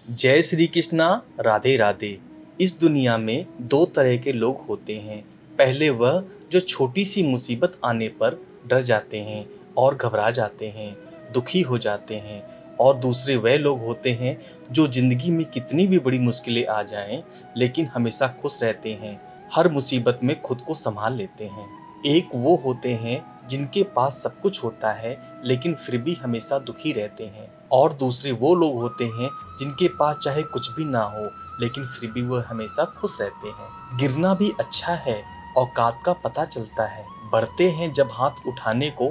जय श्री कृष्णा। राधे राधे। इस दुनिया में दो तरह के लोग होते हैं। पहले वह जो छोटी सी मुसीबत आने पर डर जाते हैं और घबरा जाते हैं, दुखी हो जाते हैं। और दूसरे वह लोग होते हैं जो जिंदगी में कितनी भी बड़ी मुश्किलें आ जाएं लेकिन हमेशा खुश रहते हैं, हर मुसीबत में खुद को संभाल लेते हैं। एक वो होते हैं जिनके पास सब कुछ होता है लेकिन फिर भी हमेशा दुखी रहते हैं, और दूसरे वो लोग होते हैं जिनके पास चाहे कुछ भी ना हो लेकिन फिर भी वह हमेशा खुश रहते हैं। गिरना भी अच्छा है, औकात का पता चलता है। बढ़ते हैं जब हाथ उठाने को,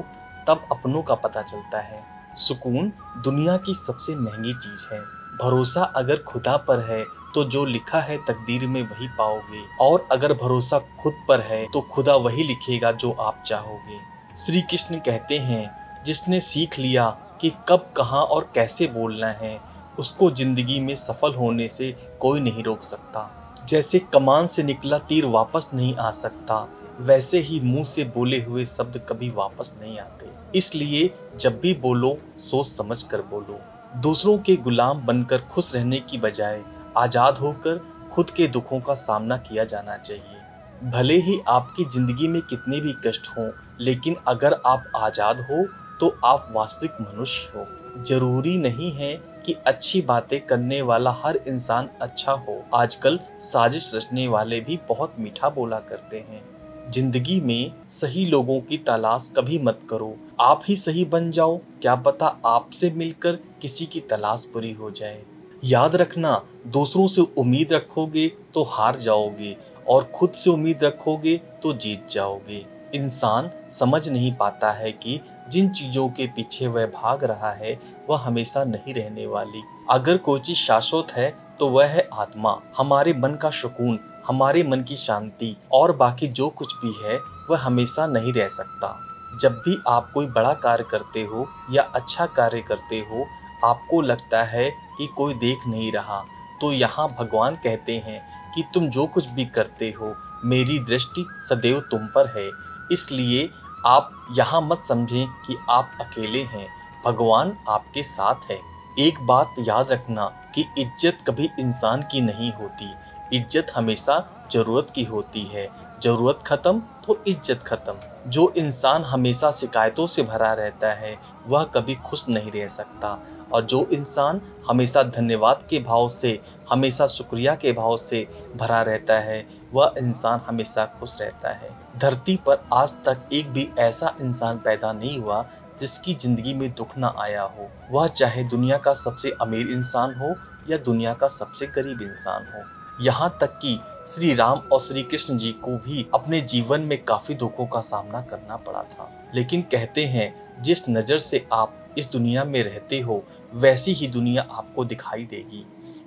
तब अपनों का पता चलता है। सुकून दुनिया की सबसे महंगी चीज है। भरोसा अगर खुदा पर है तो जो लिखा है तकदीर में वही पाओगे, और अगर भरोसा खुद पर है तो खुदा वही लिखेगा जो आप चाहोगे। श्री कृष्ण कहते हैं, जिसने सीख लिया कि कब, कहाँ और कैसे बोलना है, उसको जिंदगी में सफल होने से कोई नहीं रोक सकता। जैसे कमान से निकला तीर वापस नहीं आ सकता, वैसे ही मुंह से बोले हुए शब्द कभी वापस नहीं आते। इसलिए जब भी बोलो सोच समझ कर बोलो। दूसरों के गुलाम बनकर खुश रहने की बजाय आजाद होकर खुद के दुखों का सामना किया जाना चाहिए। भले ही आपकी जिंदगी में कितने भी कष्ट हों, लेकिन अगर आप आजाद हो तो आप वास्तविक मनुष्य हो। जरूरी नहीं है कि अच्छी बातें करने वाला हर इंसान अच्छा हो। आजकल साजिश रचने वाले भी बहुत मीठा बोला करते हैं। जिंदगी में सही लोगों की तलाश कभी मत करो, आप ही सही बन जाओ। क्या पता आपसे मिलकर किसी की तलाश पूरी हो जाए। याद रखना, दूसरों से उम्मीद रखोगे तो हार जाओगे, और खुद से उम्मीद रखोगे तो जीत जाओगे। इंसान समझ नहीं पाता है कि जिन चीजों के पीछे वह भाग रहा है वह हमेशा नहीं रहने वाली। अगर कोई चीज शाश्वत है तो वह है आत्मा, हमारे मन का सुकून, हमारे मन की शांति, और बाकी जो कुछ भी है वह हमेशा नहीं रह सकता। जब भी आप कोई बड़ा कार्य करते हो या अच्छा कार्य करते हो, आपको लगता है कि कोई देख नहीं रहा, तो यहाँ भगवान कहते हैं कि तुम जो कुछ भी करते हो, मेरी दृष्टि सदैव तुम पर है। इसलिए आप यहाँ मत समझें कि आप अकेले हैं, भगवान आपके साथ है। एक बात याद रखना कि इज्जत कभी इंसान की नहीं होती, इज्जत हमेशा जरूरत की होती है। जरूरत खत्म तो इज्जत खत्म। जो इंसान हमेशा शिकायतों से भरा रहता है वह कभी खुश नहीं रह सकता, और जो इंसान हमेशा धन्यवाद के भाव से, हमेशा शुक्रिया के भाव से भरा रहता है, वह इंसान हमेशा खुश रहता है। धरती पर आज तक एक भी ऐसा इंसान पैदा नहीं हुआ जिसकी जिंदगी में दुख ना आया हो, वह चाहे दुनिया का सबसे अमीर इंसान हो या दुनिया का सबसे गरीब इंसान हो। यहाँ तक कि श्री राम और श्री कृष्ण जी को भी अपने जीवन में काफी दुखों का सामना करना पड़ा था। लेकिन कहते हैं, जिस नजर से आप इस दुनिया में रहते हो वैसी ही दुनिया आपको दिखाई देगी।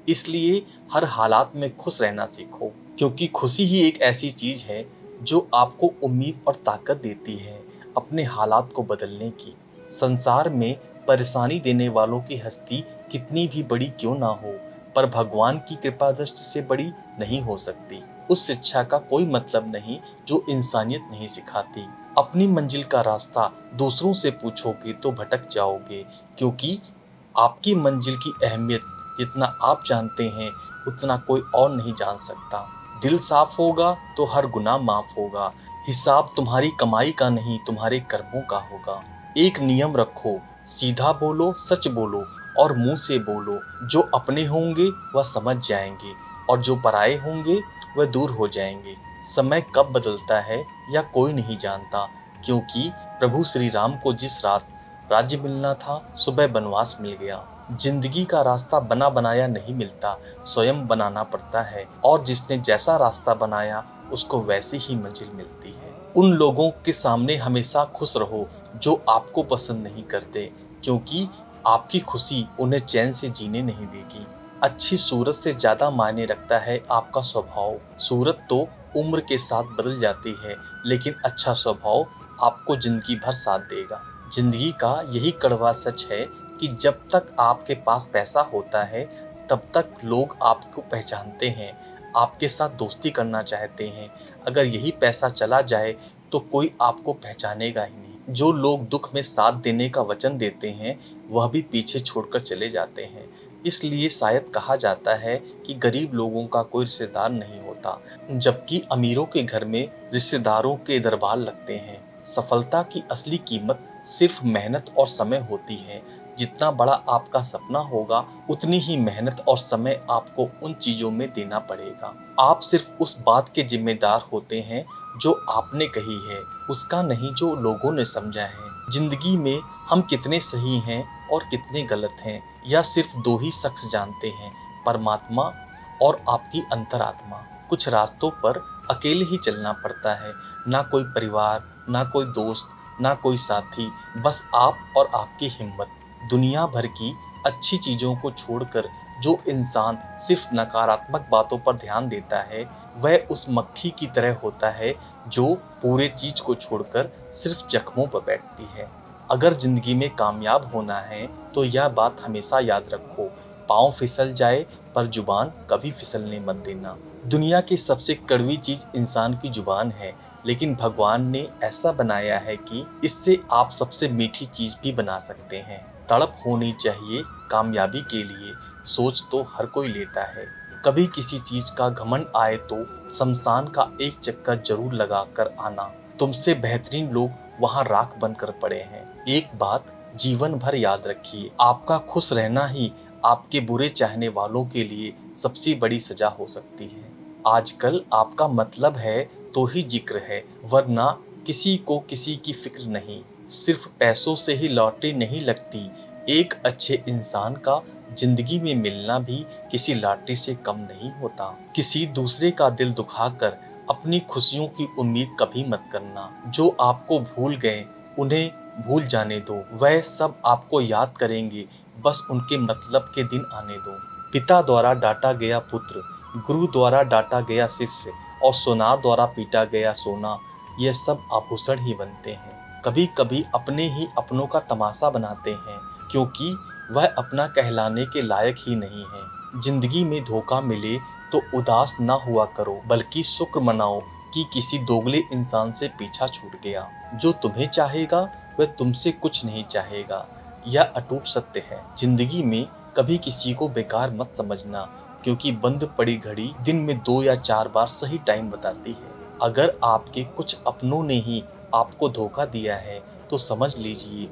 इसलिए हर हालात में खुश रहना सीखो, क्योंकि खुशी ही एक ऐसी चीज है जो आपको उम्मीद और ताकत देती है अपने हालात को बदलने की। संसार में परेशानी देने वालों की हस्ती कितनी भी बड़ी क्यों ना हो, पर भगवान की कृपा दृष्टि से बड़ी नहीं हो सकती। उस शिक्षा का कोई मतलब नहीं जो इंसानियत नहीं सिखाती। अपनी मंजिल का रास्ता दूसरों से पूछोगे तो भटक जाओगे, क्योंकि आपकी मंजिल की अहमियत जितना आप जानते हैं उतना कोई और नहीं जान सकता। दिल साफ होगा तो हर गुनाह माफ होगा। हिसाब तुम्हारी कमाई का नहीं, तुम्हारे कर्मों का होगा। एक नियम रखो, सीधा बोलो, सच बोलो, और मुंह से बोलो। जो अपने होंगे वह समझ जाएंगे, और जो पराये होंगे वह दूर हो जाएंगे। समय कब बदलता है या कोई नहीं जानता, क्योंकि प्रभु श्री राम को जिस रात राज्य मिलना था सुबह बनवास मिल गया। जिंदगी का रास्ता बना बनाया नहीं मिलता, स्वयं बनाना पड़ता है, और जिसने जैसा रास्ता बनाया उसको वैसी ही मंजिल मिलती है। उन लोगों के सामने हमेशा खुश रहो जो आपको पसंद नहीं करते, क्योंकि आपकी खुशी उन्हें चैन से जीने नहीं देगी। अच्छी सूरत से ज्यादा मायने रखता है आपका स्वभाव। सूरत तो उम्र के साथ बदल जाती है, लेकिन अच्छा स्वभाव आपको जिंदगी भर साथ देगा। जिंदगी का यही कड़वा सच है कि जब तक आपके पास पैसा होता है तब तक लोग आपको पहचानते हैं, आपके साथ दोस्ती करना चाहते हैं। अगर यही पैसा चला जाए तो कोई आपको पहचानेगा ही नहीं। जो लोग दुख में साथ देने का वचन देते हैं वह भी पीछे छोड़कर चले जाते हैं। इसलिए शायद कहा जाता है कि गरीब लोगों का कोई रिश्तेदार नहीं होता, जबकि अमीरों के घर में रिश्तेदारों के दरबार लगते हैं। सफलता की असली कीमत सिर्फ मेहनत और समय होती है। जितना बड़ा आपका सपना होगा, उतनी ही मेहनत और समय आपको उन चीजों में देना पड़ेगा। आप सिर्फ उस बात के जिम्मेदार होते हैं जो आपने कही है, उसका नहीं जो लोगों ने समझा है। जिंदगी में हम कितने सही हैं और कितने गलत हैं, यह सिर्फ दो ही शख्स जानते हैं, परमात्मा और आपकी अंतरात्मा। कुछ रास्तों पर अकेले ही चलना पड़ता है, ना कोई परिवार, ना कोई दोस्त, ना कोई साथी, बस आप और आपकी हिम्मत। दुनिया भर की अच्छी चीजों को छोड़कर जो इंसान सिर्फ नकारात्मक बातों पर ध्यान देता है, वह उस मक्खी की तरह होता है जो पूरे चीज को छोड़कर सिर्फ जख्मों पर बैठती है। अगर जिंदगी में कामयाब होना है तो यह बात हमेशा याद रखो, पाँव फिसल जाए पर जुबान कभी फिसलने मत देना। दुनिया की सबसे कड़वी चीज इंसान की जुबान है, लेकिन भगवान ने ऐसा बनाया है कि इससे आप सबसे मीठी चीज भी बना सकते हैं। तड़प होनी चाहिए कामयाबी के लिए, सोच तो हर कोई लेता है। कभी किसी चीज का घमंड आए तो शमशान का एक चक्कर जरूर लगा कर आना। तुमसे बेहतरीन लोग वहां राख बनकर पड़े हैं। एक बात जीवन भर याद रखिए, आपका खुश रहना ही आपके बुरे चाहने वालों के लिए सबसे बड़ी सजा हो सकती है। आजकल आपका मतलब है तो ही जिक्र है, वरना किसी को किसी की फिक्र नहीं। सिर्फ पैसों से ही लॉटरी नहीं लगती, एक अच्छे इंसान का जिंदगी में मिलना भी किसी लॉटरी से कम नहीं होता। किसी दूसरे का दिल दुखाकर अपनी खुशियों की उम्मीद कभी मत करना। जो आपको भूल गए उन्हें भूल जाने दो, वह सब आपको याद करेंगे, बस उनके मतलब के दिन आने दो। पिता द्वारा डांटा गया पुत्र, गुरु द्वारा डांटा गया शिष्य और सोनार द्वारा पीटा गया सोना, ये सब आभूषण ही बनते हैं। कभी कभी अपने ही अपनों का तमाशा बनाते हैं, क्योंकि वह अपना कहलाने के लायक ही नहीं है। जिंदगी में धोखा मिले तो उदास ना हुआ करो, बल्कि शुक्र मनाओ कि किसी दोगले इंसान से पीछा छूट गया। जो तुम्हें चाहेगा वह तुमसे कुछ नहीं चाहेगा, यह अटूट सत्य है। जिंदगी में कभी किसी को बेकार मत समझना, क्योंकि बंद पड़ी घड़ी दिन में 2 या 4 बार सही टाइम बताती है। अगर आपके कुछ अपनों ने ही आपको धोखा दिया है तो समझ लीजिए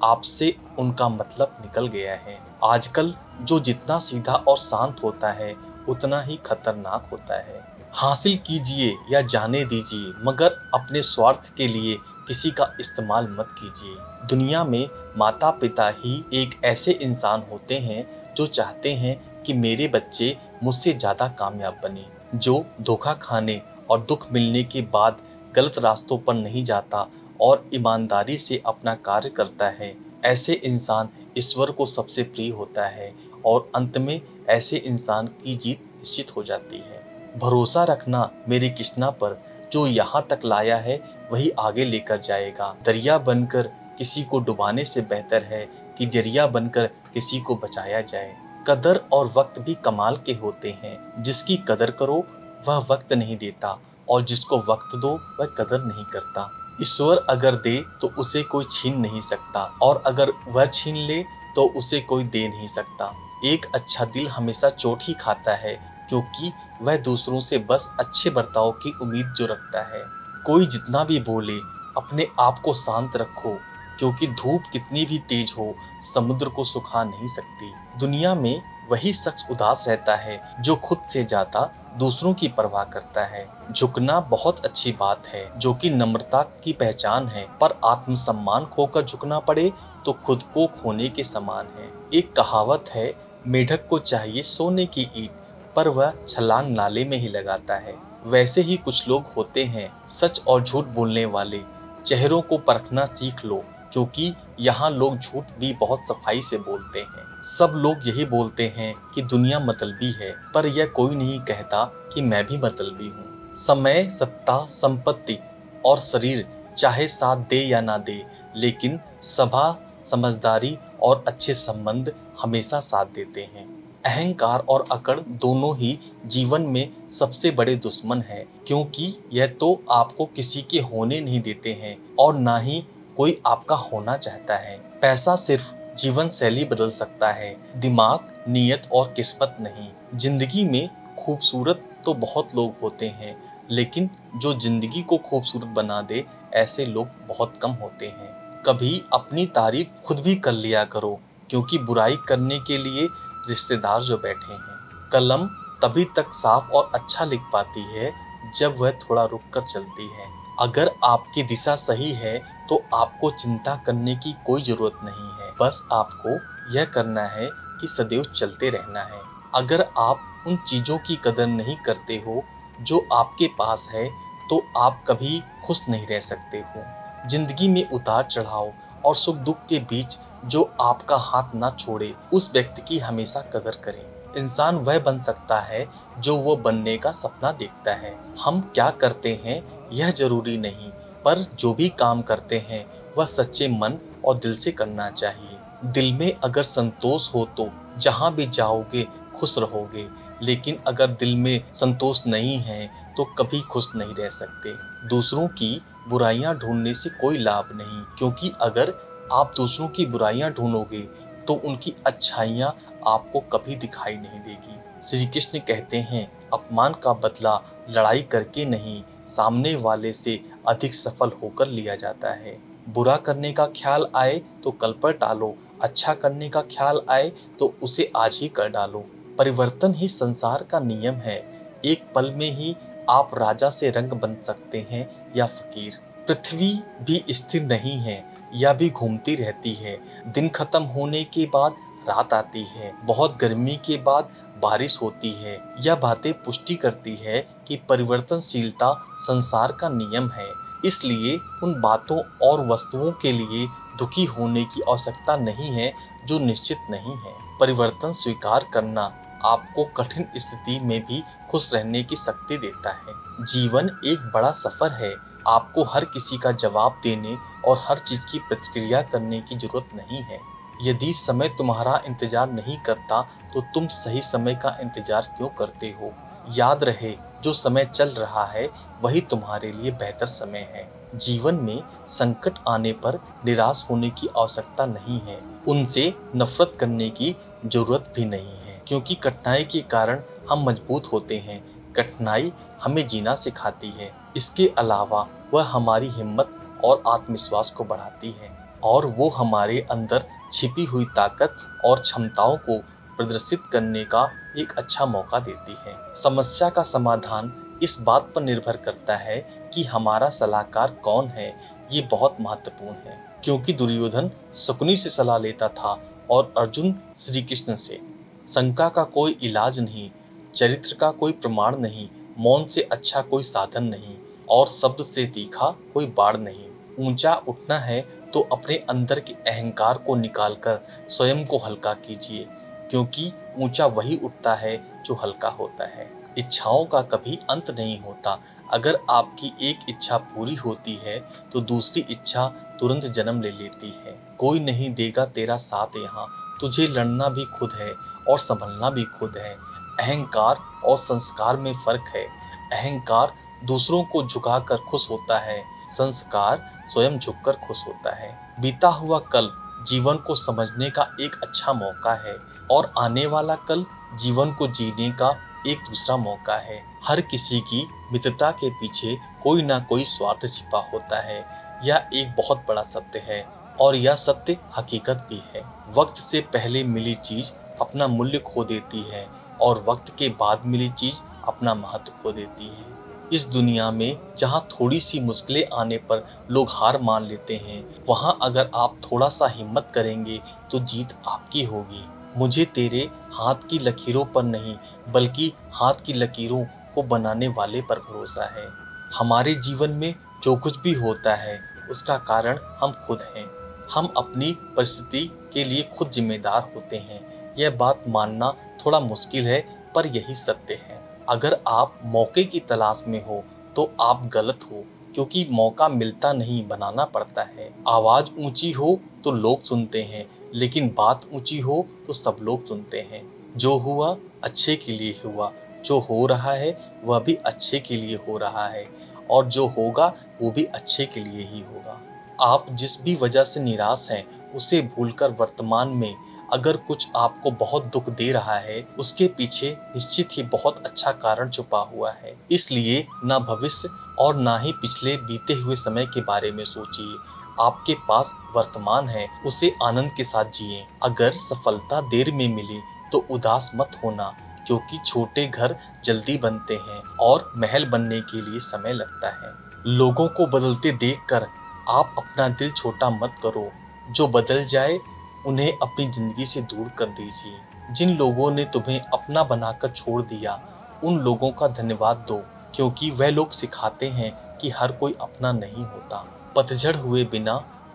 आपसे उनका मतलब निकल गया है। आजकल जो जितना सीधा और शांत होता है उतना ही खतरनाक होता है। हासिल कीजिए या जाने दीजिए, मगर अपने स्वार्थ के लिए किसी का इस्तेमाल मत कीजिए। दुनिया में माता पिता ही एक ऐसे इंसान होते हैं जो चाहते हैं कि मेरे बच्चे मुझसे ज्यादा कामयाब बने। जो धोखा खाने और दुख मिलने के बाद गलत रास्तों पर नहीं जाता और ईमानदारी से अपना कार्य करता है, ऐसे इंसान ईश्वर को सबसे प्रिय होता है और अंत में ऐसे इंसान की जीत निश्चित हो जाती है। भरोसा रखना मेरी कृष्णा पर, जो यहाँ तक लाया है वही आगे लेकर जाएगा। दरिया बनकर किसी को डुबाने से बेहतर है कि जरिया बनकर किसी को बचाया जाए। कदर और वक्त भी कमाल के होते हैं। जिसकी कदर करो वह वक्त नहीं देता, और जिसको वक्त दो वह कदर नहीं करता। ईश्वर अगर दे तो उसे कोई छीन नहीं सकता, और अगर वह छीन ले तो उसे कोई दे नहीं सकता। एक अच्छा दिल हमेशा चोट ही खाता है, क्योंकि वह दूसरों से बस अच्छे बर्ताव की उम्मीद जो रखता है। कोई जितना भी बोले, अपने आप को शांत रखो, क्योंकि धूप कितनी भी तेज हो समुद्र को सुखा नहीं सकती। दुनिया में वही शख्स उदास रहता है जो खुद से ज्यादा दूसरों की परवाह करता है। झुकना बहुत अच्छी बात है, जो कि नम्रता की पहचान है, पर आत्मसम्मान खोकर झुकना पड़े तो खुद को खोने के समान है। एक कहावत है, मेढक को चाहिए सोने की ईंट, पर वह छलांग नाले में ही लगाता है। वैसे ही कुछ लोग होते हैं सच और झूठ बोलने वाले। चेहरों को परखना सीख लो, क्योंकि यहाँ लोग झूठ भी बहुत सफाई से बोलते हैं। सब लोग यही बोलते हैं कि दुनिया मतलबी है, पर यह कोई नहीं कहता कि मैं भी मतलबी हूँ। समय, सत्ता, संपत्ति और शरीर चाहे साथ दे या ना दे, लेकिन सभा, समझदारी और अच्छे संबंध हमेशा साथ देते हैं। अहंकार और अकड़ दोनों ही जीवन में सबसे बड़े दुश्मन हैं, क्योंकि यह तो आपको किसी के होने नहीं देते हैं और ना ही कोई आपका होना चाहता है। पैसा सिर्फ जीवन शैली बदल सकता है, दिमाग, नीयत और किस्मत नहीं। जिंदगी में खूबसूरत तो बहुत लोग होते हैं, लेकिन जो जिंदगी को खूबसूरत बना दे, ऐसे लोग बहुत कम होते हैं। कभी अपनी तारीफ खुद भी कर लिया करो, क्योंकि बुराई करने के लिए रिश्तेदार जो बैठे हैं। कलम तभी तक साफ और अच्छा लिख पाती है जब वह थोड़ा रुक कर चलती है। अगर आपकी दिशा सही है तो आपको चिंता करने की कोई जरूरत नहीं है। बस आपको यह करना है कि सदैव चलते रहना है। अगर आप उन चीजों की कदर नहीं करते हो जो आपके पास है, तो आप कभी खुश नहीं रह सकते हो। जिंदगी में उतार चढ़ाव और सुख दुख के बीच जो आपका हाथ ना छोड़े, उस व्यक्ति की हमेशा कदर करें। इंसान वह बन सकता है जो वो बनने का सपना देखता है। हम क्या करते हैं यह जरूरी नहीं, पर जो भी काम करते हैं वह सच्चे मन और दिल से करना चाहिए। दिल में अगर संतोष हो तो जहां भी जाओगे खुश रहोगे, लेकिन अगर दिल में संतोष नहीं है तो कभी खुश नहीं रह सकते। दूसरों की बुराइयां ढूंढने से कोई लाभ नहीं, क्योंकि अगर आप दूसरों की बुराइयां ढूंढोगे तो उनकी अच्छाइयां आपको कभी दिखाई नहीं देगी। श्री कृष्ण कहते हैं, अपमान का बदला लड़ाई करके नहीं, सामने वाले से अधिक सफल होकर लिया जाता है। बुरा करने का ख्याल आए तो कल पर टालो, अच्छा करने का ख्याल आए तो उसे आज ही कर डालो। परिवर्तन ही संसार का नियम है। एक पल में ही आप राजा से रंग बन सकते हैं या फकीर। पृथ्वी भी स्थिर नहीं है, यह भी घूमती रहती है। दिन खत्म होने के बाद रात आती है, बहुत गर्मी के बाद बारिश होती है। यह बातें पुष्टि करती है कि परिवर्तनशीलता संसार का नियम है। इसलिए उन बातों और वस्तुओं के लिए दुखी होने की आवश्यकता नहीं है जो निश्चित नहीं है। परिवर्तन स्वीकार करना आपको कठिन स्थिति में भी खुश रहने की शक्ति देता है। जीवन एक बड़ा सफर है। आपको हर किसी का जवाब देने और हर चीज की प्रतिक्रिया करने की जरूरत नहीं है। यदि समय तुम्हारा इंतजार नहीं करता तो तुम सही समय का इंतजार क्यों करते हो। याद रहे, जो समय चल रहा है वही तुम्हारे लिए बेहतर समय है। जीवन में संकट आने पर निराश होने की आवश्यकता नहीं है, उनसे नफरत करने की जरूरत भी नहीं है, क्योंकि कठिनाई के कारण हम मजबूत होते हैं। कठिनाई हमें जीना सिखाती है। इसके अलावा वह हमारी हिम्मत और आत्मविश्वास को बढ़ाती है, और वो हमारे अंदर छिपी हुई ताकत और क्षमताओं को प्रदर्शित करने का एक अच्छा मौका देती है। समस्या का समाधान इस बात पर निर्भर करता है कि हमारा सलाहकार कौन है। ये बहुत महत्वपूर्ण है, क्योंकि दुर्योधन शकुनी से सलाह लेता था और अर्जुन श्री कृष्ण से। शंका का कोई इलाज नहीं, चरित्र का कोई प्रमाण नहीं, मौन से अच्छा कोई साधन नहीं, और शब्द से तीखा कोई बाढ़ नहीं। ऊंचा उठना है तो अपने अंदर के अहंकार को निकालकर स्वयं को हल्का कीजिए, क्योंकि ऊंचा वही उठता है जो हल्का होता है। इच्छाओं का कभी अंत नहीं होता। अगर आपकी एक इच्छा पूरी होती है तो दूसरी इच्छा तुरंत जन्म ले लेती है। कोई नहीं देगा तेरा साथ यहाँ, तुझे लड़ना भी खुद है और संभलना भी खुद है। अहंकार और संस्कार में फर्क है। अहंकार दूसरों को झुकाकर खुश होता है, संस्कार स्वयं झुककर खुश होता है। बीता हुआ कल जीवन को समझने का एक अच्छा मौका है, और आने वाला कल जीवन को जीने का एक दूसरा मौका है। हर किसी की मित्रता के पीछे कोई ना कोई स्वार्थ छिपा होता है। यह एक बहुत बड़ा सत्य है, और यह सत्य हकीकत भी है। वक्त से पहले मिली चीज अपना मूल्य खो देती है, और वक्त के बाद मिली चीज अपना महत्व खो देती है। इस दुनिया में जहाँ थोड़ी सी मुश्किलें आने पर लोग हार मान लेते हैं, वहाँ अगर आप थोड़ा सा हिम्मत करेंगे तो जीत आपकी होगी। मुझे तेरे हाथ की लकीरों पर नहीं, बल्कि हाथ की लकीरों को बनाने वाले पर भरोसा है। हमारे जीवन में जो कुछ भी होता है उसका कारण हम खुद हैं। हम अपनी परिस्थिति के लिए खुद जिम्मेदार होते हैं। यह बात मानना थोड़ा मुश्किल है, पर यही सत्य है। अगर आप मौके की तलाश में हो तो आप गलत हो, क्योंकि मौका मिलता नहीं, बनाना पड़ता है। आवाज ऊंची हो तो लोग सुनते हैं, लेकिन बात ऊंची हो तो सब लोग सुनते हैं। जो हुआ अच्छे के लिए हुआ, जो हो रहा है वह भी अच्छे के लिए हो रहा है, और जो होगा वो भी अच्छे के लिए ही होगा। आप जिस भी वजह से निराश हैं उसे भूलकर वर्तमान में अगर कुछ आपको बहुत दुख दे रहा है, उसके पीछे निश्चित ही बहुत अच्छा कारण छुपा हुआ है। इसलिए ना भविष्य और ना ही पिछले बीते हुए समय के बारे में सोचिए। आपके पास वर्तमान है, उसे आनंद के साथ जिए। अगर सफलता देर में मिली तो उदास मत होना, क्योंकि छोटे घर जल्दी बनते हैं और महल बनने के लिए समय लगता है। लोगों को बदलते देखकर आप अपना दिल छोटा मत करो। जो बदल जाए उन्हें अपनी जिंदगी से दूर कर दीजिए। जिन लोगों ने तुम्हें अपना बनाकर छोड़ दिया, उन लोगों का धन्यवाद दो, क्योंकि वह लोग सिखाते हैं कि हर कोई अपना नहीं होता। पतझड़ हुए बिना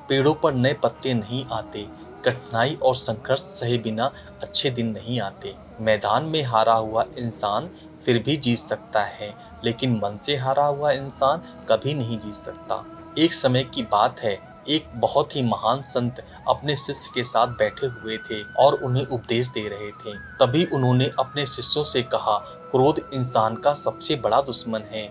पेड़ों पर नए पत्ते नहीं आते। कठिनाई और संघर्ष सहे बिना अच्छे दिन नहीं आते। मैदान में हारा हुआ इंसान फिर भी जीत सकता है, लेकिन मन से हारा हुआ इंसान कभी नहीं जीत सकता। एक समय की बात है, एक बहुत ही महान संत अपने शिष्य के साथ बैठे हुए थे और उन्हें उपदेश दे रहे थे। तभी उन्होंने अपने शिष्यों से कहा, क्रोध इंसान का सबसे बड़ा दुश्मन है।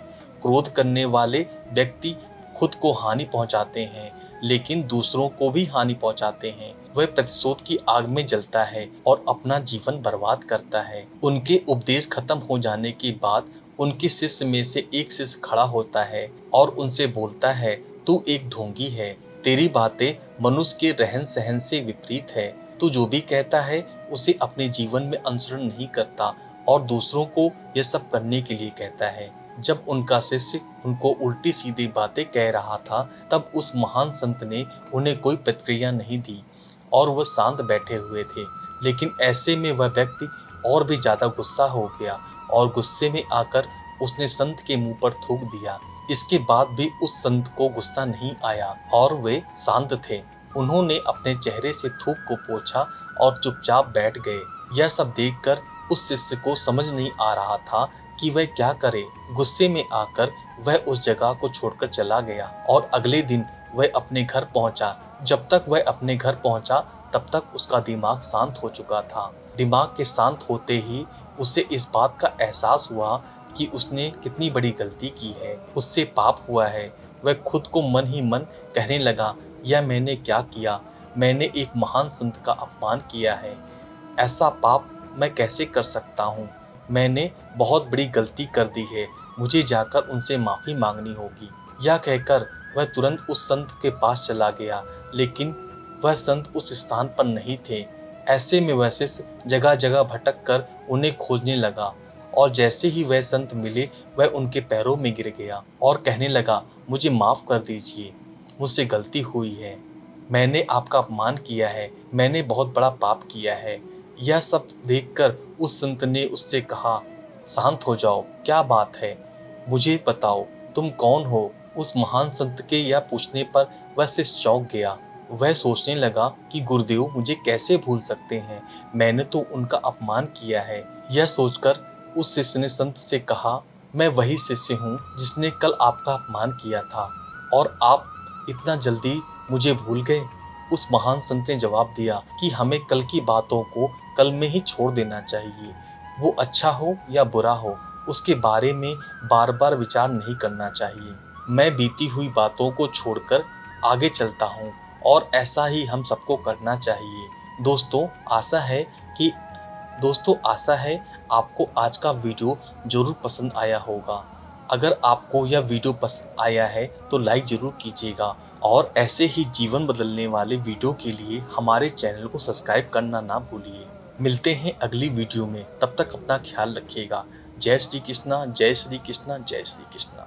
क्रोध करने वाले व्यक्ति खुद को हानि पहुंचाते हैं, लेकिन दूसरों को भी हानि पहुंचाते हैं। वह प्रतिशोध की आग में जलता है और अपना जीवन बर्बाद करता है। उनके उपदेश खत्म हो जाने के बाद उनके शिष्य में से एक शिष्य खड़ा होता है और उनसे बोलता है, तू एक ढोंगी है। तेरी बातें मनुष्य के रहन सहन से विपरीत है। तू जो भी कहता है उसे अपने जीवन में अनुसरण नहीं करता और दूसरों को यह सब करने के लिए कहता है। जब उनका शिष्य उनको उल्टी सीधी बातें कह रहा था, तब उस महान संत ने उन्हें कोई प्रतिक्रिया नहीं दी और वह शांत बैठे हुए थे। लेकिन ऐसे में वह व्यक्ति और भी ज्यादा गुस्सा हो गया और गुस्से में आकर उसने संत के मुंह पर थूक दिया। इसके बाद भी उस संत को गुस्सा नहीं आया और वे शांत थे। उन्होंने अपने चेहरे से थूक को पोंछा और चुपचाप बैठ गए। यह सब देखकर उस शिष्य को समझ नहीं आ रहा था कि वह क्या करे। गुस्से में आकर वह उस जगह को छोड़कर चला गया और अगले दिन वह अपने घर पहुंचा। जब तक वह अपने घर पहुंचा, तब तक उसका दिमाग शांत हो चुका था। दिमाग के शांत होते ही उसे इस बात का एहसास हुआ कि उसने कितनी बड़ी गलती की है, उससे पाप हुआ है। वह खुद को मन ही मन कहने लगा, यह मैंने क्या किया? मैंने एक महान संत का अपमान किया है। ऐसा पाप मैं कैसे कर सकता हूँ? मैंने बहुत बड़ी गलती कर दी है। मुझे जाकर उनसे माफी मांगनी होगी। यह कहकर वह तुरंत उस संत के पास चला गया, लेकिन वह संत उस स्थान पर नहीं थे। ऐसे में वह शिष्य जगह जगह भटक कर उन्हें खोजने लगा और जैसे ही वह संत मिले, वह उनके पैरों में गिर गया और कहने लगा, मुझे माफ कर दीजिए, मुझसे गलती हुई है। मैंने आपका अपमान किया है, मैंने बहुत बड़ा पाप किया है। यह सब देखकर उस संत ने उससे कहा, शांत हो जाओ, क्या बात है? मुझे बताओ, तुम कौन हो? उस महान संत के यह पूछने पर वह शिष्य चौंक गया। वह सोचने लगा कि गुरुदेव मुझे कैसे भूल सकते हैं, मैंने तो उनका अपमान किया है। यह सोचकर उस शिष्य ने संत से कहा, मैं वही शिष्य हूँ जिसने कल आपका अपमान किया था और आप इतना जल्दी मुझे भूल गए। उस महान संत ने जवाब दिया कि हमें कल की बातों को कल में ही छोड़ देना चाहिए। वो अच्छा हो या बुरा हो, उसके बारे में बार बार विचार नहीं करना चाहिए। मैं बीती हुई बातों को छोड़कर आगे चलता हूँ और ऐसा ही हम सबको करना चाहिए। दोस्तों आशा है आपको आज का वीडियो जरूर पसंद आया होगा। अगर आपको यह वीडियो पसंद आया है तो लाइक जरूर कीजिएगा और ऐसे ही जीवन बदलने वाले वीडियो के लिए हमारे चैनल को सब्सक्राइब करना ना भूलिए। मिलते हैं अगली वीडियो में, तब तक अपना ख्याल रखिएगा। जय श्री कृष्णा, जय श्री कृष्णा, जय श्री कृष्णा।